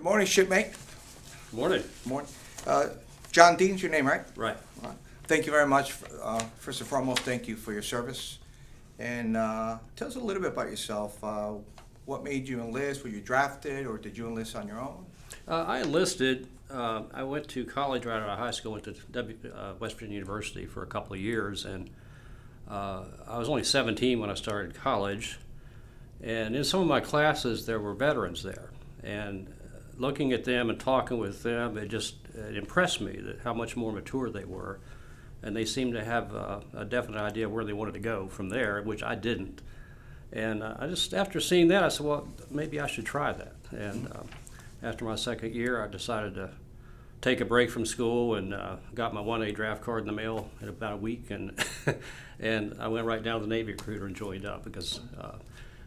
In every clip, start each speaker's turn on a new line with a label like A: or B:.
A: Good morning, shipmate.
B: Morning.
A: Morning. John Dean's your name, right?
B: Right.
A: Thank you very much. First and foremost, thank you for your service. And tell us a little bit about yourself. What made you enlist? Were you drafted, or did you enlist on your own?
B: I enlisted. I went to college right out of high school, went to West Virginia University for a couple of years, and I was only 17 when I started college. And in some of my classes, there were veterans there. And looking at them and talking with them, it impressed me that how much more mature they were. And they seemed to have a definite idea where they wanted to go from there, which I didn't. And after seeing that, I said, well, maybe I should try that. And after my second year, I decided to take a break from school and got my 1A draft card in the mail in about a week. And and I went right down to the Navy recruiter and joined up because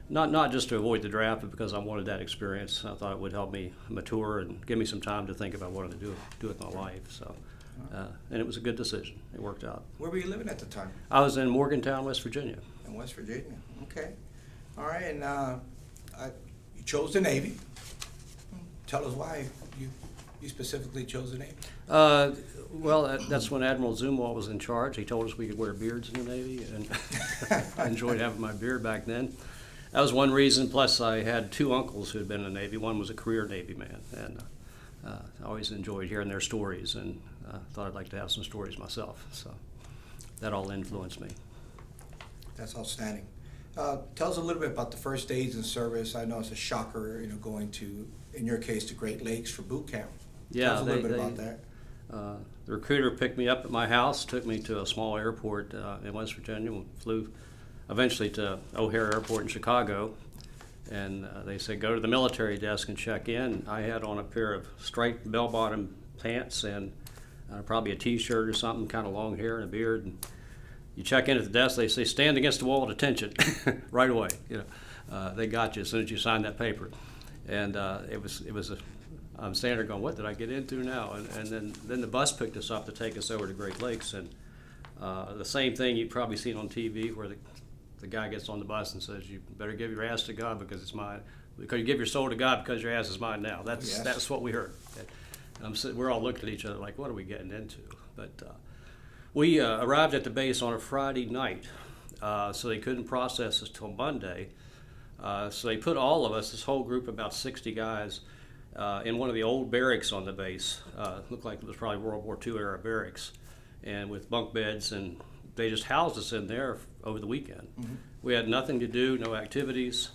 B: not just to avoid the draft, but because I wanted that experience. I thought it would help me mature and give me some time to think about what I wanted to do with my life. So, and it was a good decision. It worked out.
A: Where were you living at the time?
B: I was in Morgantown, West Virginia.
A: In West Virginia. Okay. All right. And you chose the Navy. Tell us why you specifically chose the Navy.
B: Well, that's when Admiral Zumwalt was in charge. He told us we could wear beards in the Navy, and I enjoyed having my beard back then. That was one reason. Plus, I had two uncles who had been in the Navy. One was a career Navy man, and I always enjoyed hearing their stories, and thought I'd like to have some stories myself. So that all influenced me.
A: That's outstanding. Tell us a little bit about the first days in service. I know it's a shocker, going to, in your case, to Great Lakes for boot camp.
B: Yeah,
A: tell us a little bit about that.
B: The recruiter picked me up at my house, took me to a small airport in West Virginia, and flew eventually to O'Hare Airport in Chicago. And they said, go to the military desk and check in. I had on a pair of striped bell-bottom pants and probably a T-shirt or something, kind of long hair and a beard. And you check in at the desk, they say, stand against the wall at attention right away. They got you as soon as you signed that paper. And I'm standing there going, what did I get into now? And then the bus picked us up to take us over to Great Lakes. And the same thing you've probably seen on TV where the guy gets on the bus and says, you better give your ass to God because it's mine. Because you give your soul to God because your ass is mine now. That's what we heard. And we're all looking at each other like, what are we getting into? But we arrived at the base on a Friday night, so they couldn't process us till Monday. So they put all of us, this whole group, about 60 guys, in one of the old barracks on the base. Looked like it was probably World War II era barracks, and with bunk beds, and they just housed us in there over the weekend. Mm-hmm. We had nothing to do, no activities.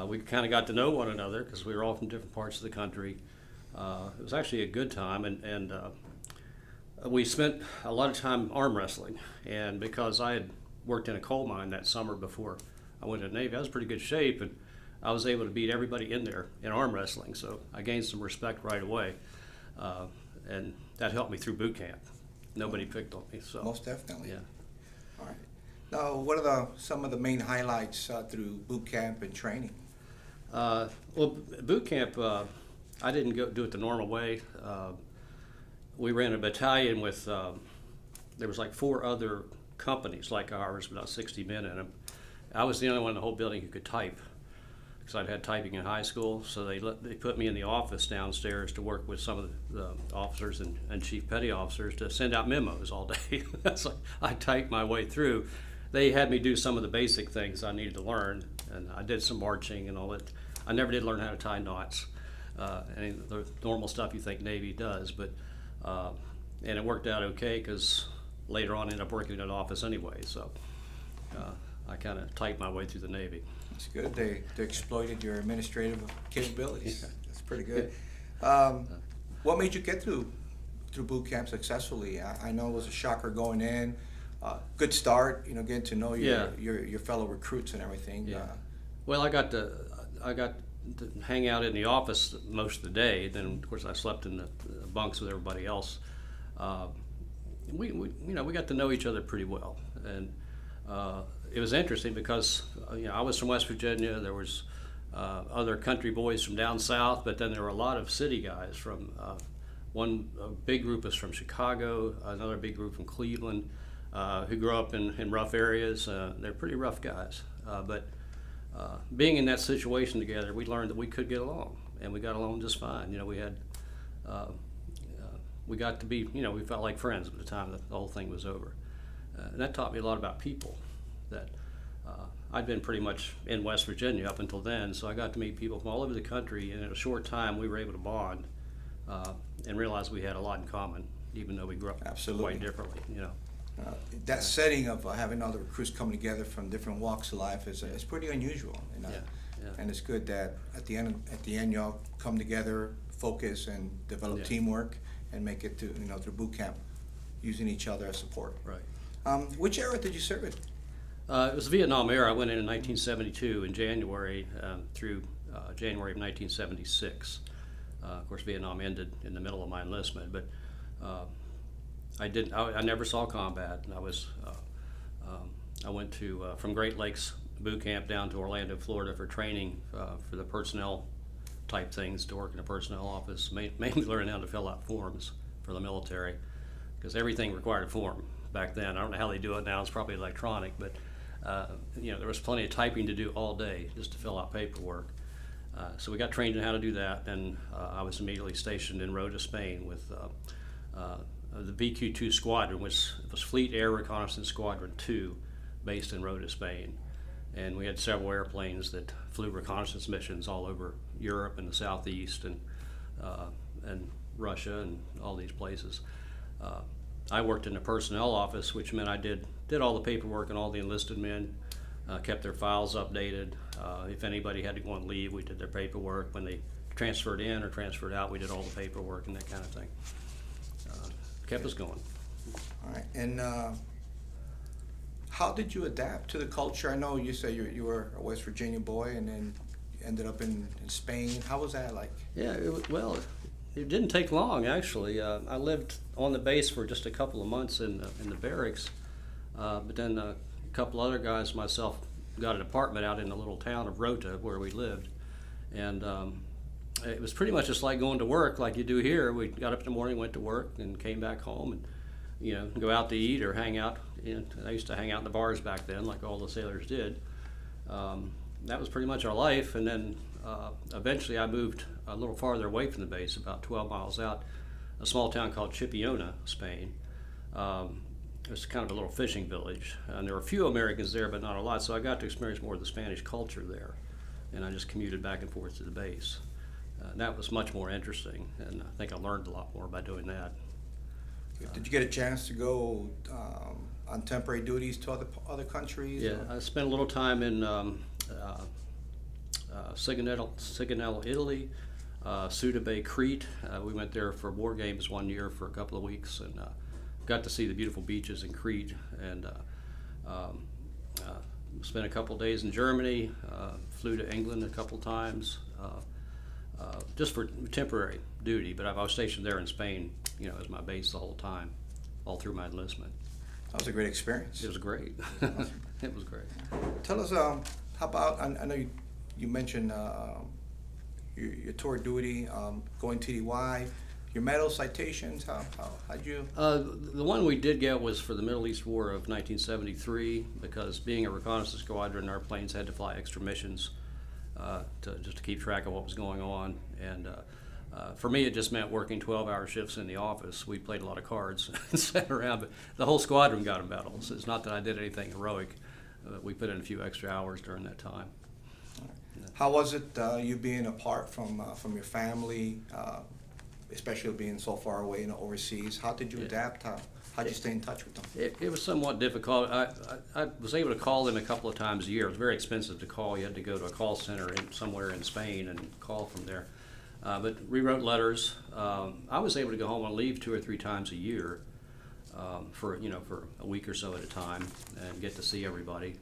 B: We kind of got to know one another because we were all from different parts of the country. It was actually a good time, and we spent a lot of time arm wrestling. And because I had worked in a coal mine that summer before I went to the Navy, I was in pretty good shape, and I was able to beat everybody in there in arm wrestling. So I gained some respect right away, and that helped me through boot camp. Nobody picked on me. So
A: most definitely.
B: Yeah.
A: All right. Now, what are some of the main highlights through boot camp and training?
B: Well, boot camp, I didn't do it the normal way. We ran a battalion with, there was like 4 other companies like ours, about 60 men in them. I was the only one in the whole building who could type because I'd had typing in high school. So they put me in the office downstairs to work with some of the officers and chief petty officers to send out memos all day. So I typed my way through. They had me do some of the basic things I needed to learn, and I did some marching and all that. I never did learn how to tie knots, and the normal stuff you think Navy does, but and it worked out okay because later on I ended up working in an office anyway, so I kind of typed my way through the Navy.
A: That's good. They exploited your administrative capabilities.
B: Yeah.
A: That's pretty good. What made you get through boot camp successfully? I know it was a shocker going in. Good start, getting to know your fellow recruits and everything.
B: Yeah. Well, I got to hang out in the office most of the day. Then, of course, I slept in the bunks with everybody else. We got to know each other pretty well, and it was interesting because I was from West Virginia. There was other country boys from down south, but then there were a lot of city guys from a big group was from Chicago, another big group from Cleveland, who grew up in rough areas. They're pretty rough guys, but being in that situation together, we learned that we could get along, and we got along just fine. We had we got to be, we felt like friends by the time the whole thing was over. And that taught me a lot about people. That I'd been pretty much in West Virginia up until then, so I got to meet people from all over the country, and in a short time we were able to bond and realize we had a lot in common, even though we grew up quite differently.
A: That setting of having other recruits coming together from different walks of life is pretty unusual. And it's good that at the end y'all come together, focus, and develop teamwork, and make it to through boot camp, using each other as support.
B: Right.
A: Which era did you serve in?
B: It was the Vietnam era. I went in 1972 in January through January of 1976. Of course, Vietnam ended in the middle of my enlistment, but I never saw combat. I went to from Great Lakes boot camp down to Orlando, Florida for training for the personnel type things, to work in a personnel office, mainly learning how to fill out forms for the military, because everything required a form back then. I don't know how they do it now. It's probably electronic, but there was plenty of typing to do all day just to fill out paperwork. So we got trained in how to do that, and I was immediately stationed in Rota, Spain with the VQ-2 Squadron, which was Fleet Air Reconnaissance Squadron 2, based in Rota, Spain. And we had several airplanes that flew reconnaissance missions all over Europe and the Southeast and Russia and all these places. I worked in the personnel office, which meant I did all the paperwork, and all the enlisted men kept their files updated. If anybody had to go on leave, we did their paperwork. When they transferred in or transferred out, we did all the paperwork and that kind of thing. Kept us going.
A: All right. And how did you adapt to the culture? I know you say you were a West Virginia boy, and then ended up in Spain. How was that like?
B: Yeah, it didn't take long, actually. I lived on the base for just a couple of months in the barracks, but then a couple other guys, myself, got an apartment out in the little town of Rota where we lived, and it was pretty much just like going to work like you do here. We got up in the morning, went to work, and came back home, and go out to eat or hang out. I used to hang out in the bars back then, like all the sailors did. That was pretty much our life, and then eventually I moved a little farther away from the base, about 12 miles out, a small town called Chipiona, Spain. It was kind of a little fishing village, and there were a few Americans there, but not a lot, so I got to experience more of the Spanish culture there, and I just commuted back and forth to the base. That was much more interesting, and I think I learned a lot more by doing that.
A: Did you get a chance to go on temporary duties to other countries?
B: Yeah, I spent a little time in Sigonella, Italy, Suda Bay, Crete. We went there for war games one year for a couple of weeks, and got to see the beautiful beaches in Crete, and spent a couple of days in Germany, flew to England a couple times, just for temporary duty, but I was stationed there in Spain, as my base the whole time, all through my enlistment.
A: That was a great experience.
B: It was great. It was great.
A: Tell us, how about, I know you mentioned your tour duty, going TDY, your medal citations, how'd you?
B: The one we did get was for the Middle East War of 1973, because being a reconnaissance squadron, our planes had to fly extra missions just to keep track of what was going on. And for me, it just meant working 12-hour shifts in the office. We played a lot of cards and sat around, but the whole squadron got a medal. So it's not that I did anything heroic. We put in a few extra hours during that time.
A: How was it, you being apart from your family, especially being so far away overseas? How did you adapt? How did you stay in touch with them?
B: It was somewhat difficult. I was able to call them a couple of times a year. It was very expensive to call. You had to go to a call center somewhere in Spain and call from there. But we wrote letters. I was able to go home on leave 2 or 3 times a year for a week or so at a time and get to see everybody.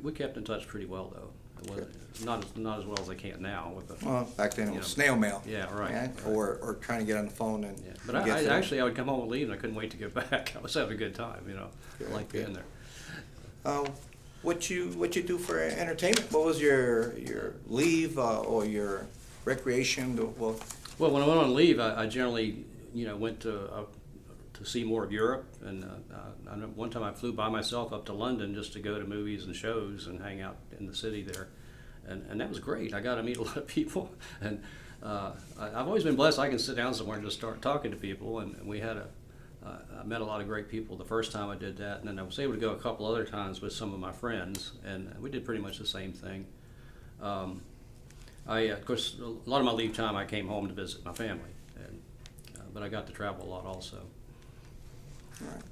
B: We kept in touch pretty well, though. It wasn't not as well as I can now.
A: Well, back then it was snail mail.
B: Yeah, right.
A: Yeah?
B: Right.
A: Or trying to get on the phone and.
B: Yeah. But I would come home and leave, and I couldn't wait to get back. I was having a good time, I liked being there.
A: What you do for entertainment? What was your leave or your recreation?
B: Well, when I went on leave, I generally went to see more of Europe, and I know one time I flew by myself up to London just to go to movies and shows and hang out in the city there, and that was great. I got to meet a lot of people, and I've always been blessed. I can sit down somewhere and just start talking to people, and we had I met a lot of great people the first time I did that, and then I was able to go a couple other times with some of my friends, and we did pretty much the same thing. Of course, a lot of my leave time I came home to visit my family, and but I got to travel a lot also.
A: Right.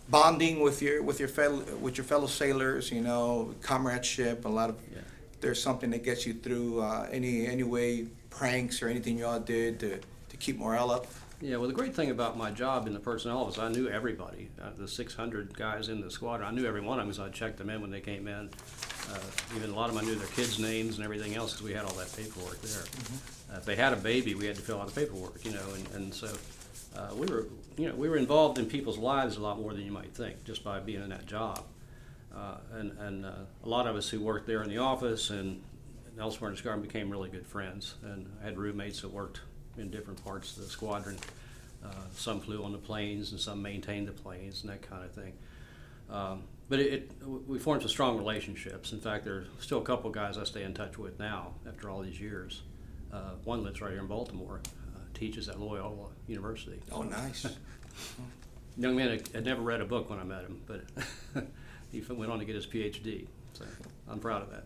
A: Bonding with your fellow sailors, you know, comradeship, a lot of.
B: Yeah.
A: There's something that gets you through any way, pranks or anything you all did to keep morale up.
B: Yeah, well, the great thing about my job in the personnel office, I knew everybody. The 600 guys in the squadron, I knew every one of them because I checked them in when they came in. Even a lot of them, I knew their kids' names and everything else because we had all that paperwork there. Mm-hmm. If they had a baby, we had to fill out the paperwork, you know, and so we were involved in people's lives a lot more than you might think just by being in that job. And a lot of us who worked there in the office and elsewhere in the squadron became really good friends. And I had roommates that worked in different parts of the squadron. Some flew on the planes and some maintained the planes and that kind of thing. But we formed some strong relationships. In fact, there are still a couple guys I stay in touch with now after all these years. One lives right here in Baltimore, teaches at Loyola University.
A: Oh, nice.
B: Young man had never read a book when I met him, but he went on to get his PhD. So I'm proud of that.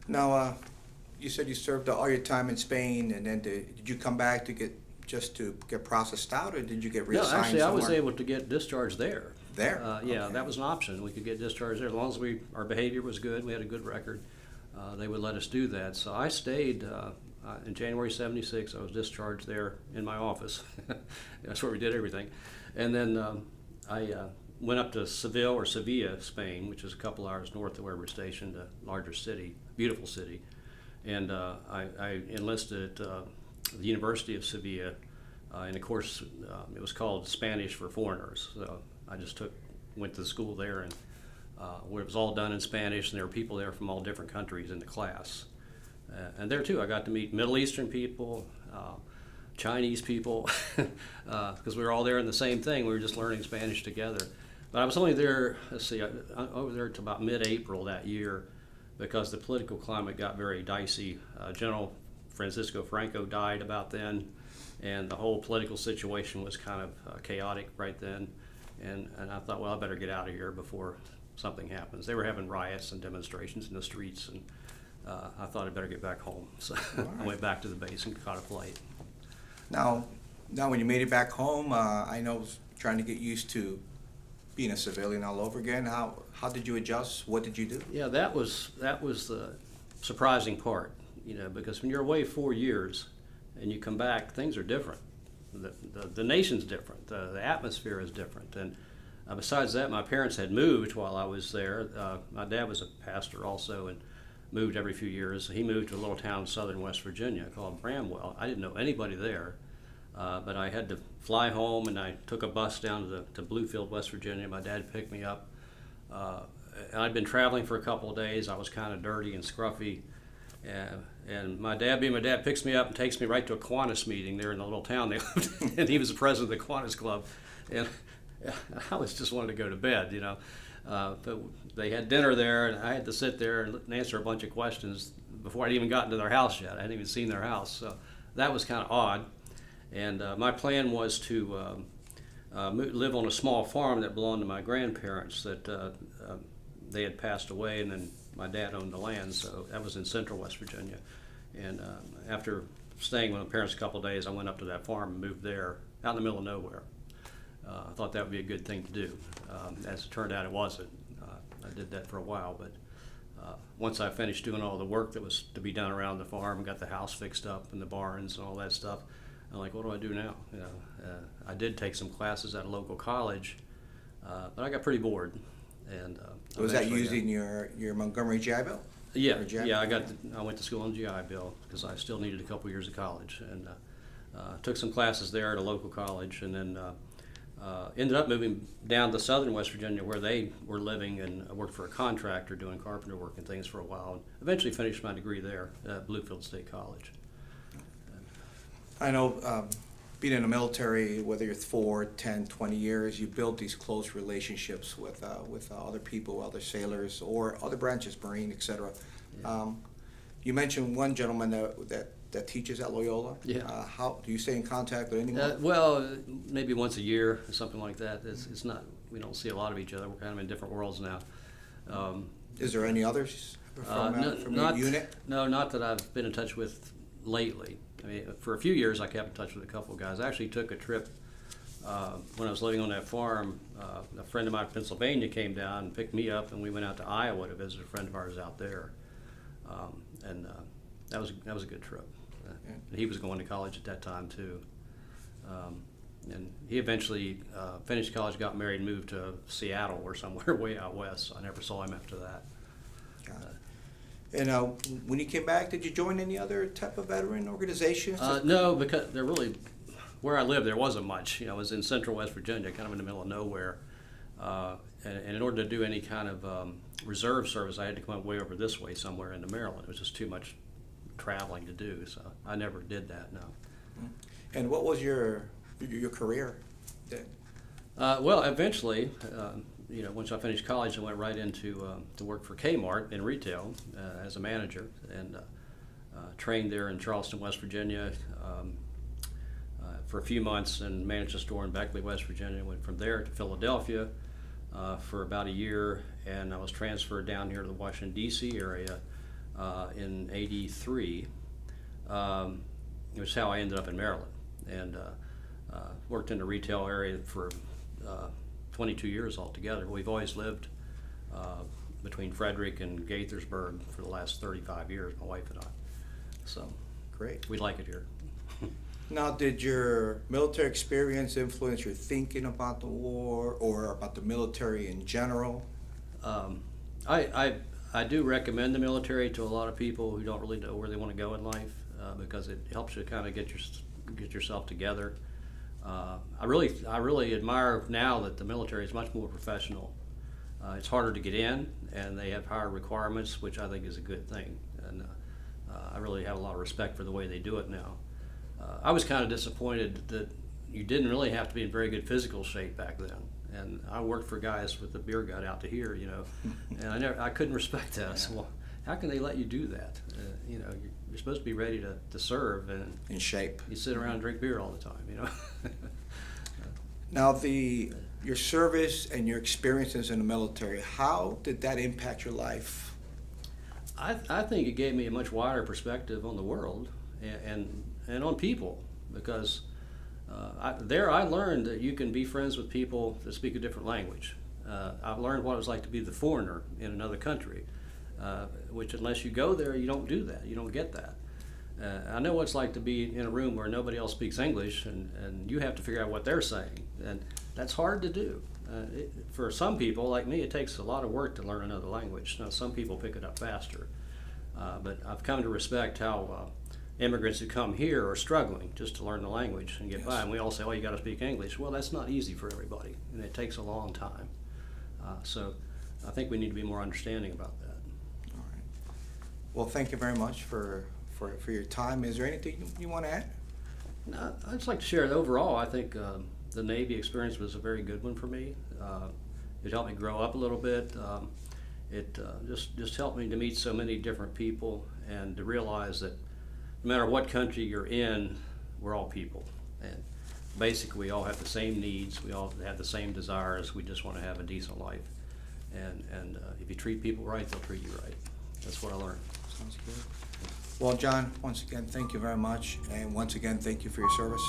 A: Now, you said you served all your time in Spain, and then did you come back to get processed out, or did you get reassigned
B: No, actually,
A: somewhere?
B: I was able to get discharged there.
A: There?
B: Yeah,
A: Okay.
B: that was an option. We could get discharged there as long as our behavior was good. We had a good record. They would let us do that. So I stayed in January '76. I was discharged there in my office. That's where we did everything. And then I went up to Sevilla, Spain, which is a couple hours north of where we're stationed, a larger city, beautiful city. And I enlisted at the University of Sevilla, and of course it was called Spanish for Foreigners. So I just went to the school there, and where it was all done in Spanish, and there were people there from all different countries in the class. And there too, I got to meet Middle Eastern people, Chinese people, because we were all there in the same thing. We were just learning Spanish together. But I was only there, over there to about mid-April that year, because the political climate got very dicey. General Francisco Franco died about then, and the whole political situation was kind of chaotic right then. And I thought, well, I better get out of here before something happens. They were having riots and demonstrations in the streets, and I thought I'd better get back home. So I went back to the base and caught a flight.
A: Now when you made it back home, I know trying to get used to being a civilian all over again. How did you adjust? What did you do?
B: Yeah, that was the surprising part, you know, because when you're away 4 years and you come back, things are different. The nation's different. The atmosphere is different. And besides that, my parents had moved while I was there. My dad was a pastor also and moved every few years. He moved to a little town in southern West Virginia called Bramwell. I didn't know anybody there, but I had to fly home, and I took a bus down to Bluefield, West Virginia. My dad picked me up. And I'd been traveling for a couple of days. I was kind of dirty and scruffy. And my dad, being my dad, picks me up and takes me right to a Kiwanis meeting there in the little town they lived in. And he was the president of the Kiwanis Club. And I was just wanted to go to bed, you know. But they had dinner there, and I had to sit there and answer a bunch of questions before I'd even gotten to their house yet. I hadn't even seen their house. So that was kind of odd. And my plan was to live on a small farm that belonged to my grandparents that they had passed away, and then my dad owned the land, so that was in central West Virginia. And after staying with my parents a couple of days, I went up to that farm and moved there, out in the middle of nowhere. I thought that would be a good thing to do. As it turned out, it wasn't. I did that for a while, but once I finished doing all the work that was to be done around the farm, got the house fixed up and the barns and all that stuff, I'm like, what do I do now? You know, I did take some classes at a local college, but I got pretty bored. And
A: was that using your Montgomery GI Bill?
B: Yeah, yeah. I went to school on GI Bill because I still needed a couple years of college, and took some classes there at a local college, and then ended up moving down to southern West Virginia where they were living, and I worked for a contractor doing carpenter work and things for a while, and eventually finished my degree there at Bluefield State College.
A: I know being in the military, whether it's 4, 10, 20 years, you build these close relationships with other people, other sailors, or other branches, Marine, etc. You mentioned one gentleman that teaches at Loyola.
B: Yeah.
A: How do you stay in contact with anyone?
B: Well, maybe once a year or something like that. It's not, we don't see a lot of each other. We're kind of in different worlds now.
A: Is there any others from your unit?
B: No, not that I've been in touch with lately. I mean, for a few years I kept in touch with a couple of guys. I actually took a trip when I was living on that farm. A friend of mine in Pennsylvania came down and picked me up, and we went out to Iowa to visit a friend of ours out there. That was a good trip. He was going to college at that time too, and he eventually finished college, got married, and moved to Seattle or somewhere way out west. So I never saw him after that.
A: And when you came back, did you join any other type of veteran organizations?
B: No, because there really, where I lived, there wasn't much. You know, I was in central West Virginia, kind of in the middle of nowhere. And in order to do any kind of reserve service, I had to come up way over this way somewhere into Maryland. It was just too much traveling to do, so I never did that, no.
A: And what was your career then?
B: Well, eventually, you know, once I finished college, I went right into to work for Kmart in retail as a manager, and trained there in Charleston, West Virginia, for a few months, and managed a store in Beckley, West Virginia. Went from there to Philadelphia for about a year, and I was transferred down here to the Washington, D.C. area in '83, which is how I ended up in Maryland, and worked in the retail area for 22 years altogether. We've always lived between Frederick and Gaithersburg for the last 35 years, my wife and I. So
A: great.
B: We like it here.
A: Now, did your military experience influence your thinking about the war or about the military in general?
B: I do recommend the military to a lot of people who don't really know where they want to go in life, because it helps you kind of get yourself together. I really admire now that the military is much more professional. It's harder to get in, and they have higher requirements, which I think is a good thing. And I really have a lot of respect for the way they do it now. I was kind of disappointed that you didn't really have to be in very good physical shape back then. And I worked for guys with the beer gut out to here, you know, and I couldn't respect that. I said, well, how can they let you do that? You know, you're supposed to be ready to serve, and
A: in shape.
B: You sit around and drink beer all the time, you know.
A: Now, your service and your experiences in the military, how did that impact your life?
B: I think it gave me a much wider perspective on the world and on people, because I learned that you can be friends with people that speak a different language. I've learned what it was like to be the foreigner in another country, which unless you go there, you don't do that. You don't get that. I know what it's like to be in a room where nobody else speaks English, and you have to figure out what they're saying, and that's hard to do. For some people, like me, it takes a lot of work to learn another language. Now, some people pick it up faster, but I've come to respect how immigrants who come here are struggling just to learn the language and get by. And we all say, oh, you got to speak English. Well, that's not easy for everybody, and it takes a long time. So I think we need to be more understanding about that.
A: All right. Well, thank you very much for your time. Is there anything you want to add?
B: No, I'd just like to share that overall, I think the Navy experience was a very good one for me. It helped me grow up a little bit. It just helped me to meet so many different people and to realize that no matter what country you're in, we're all people. And basically we all have the same needs, we all have the same desires, we just want to have a decent life. And if you treat people right, they'll treat you right. That's what I learned.
A: Sounds good. Well, John, once again, thank you very much. And once again, thank you for your service.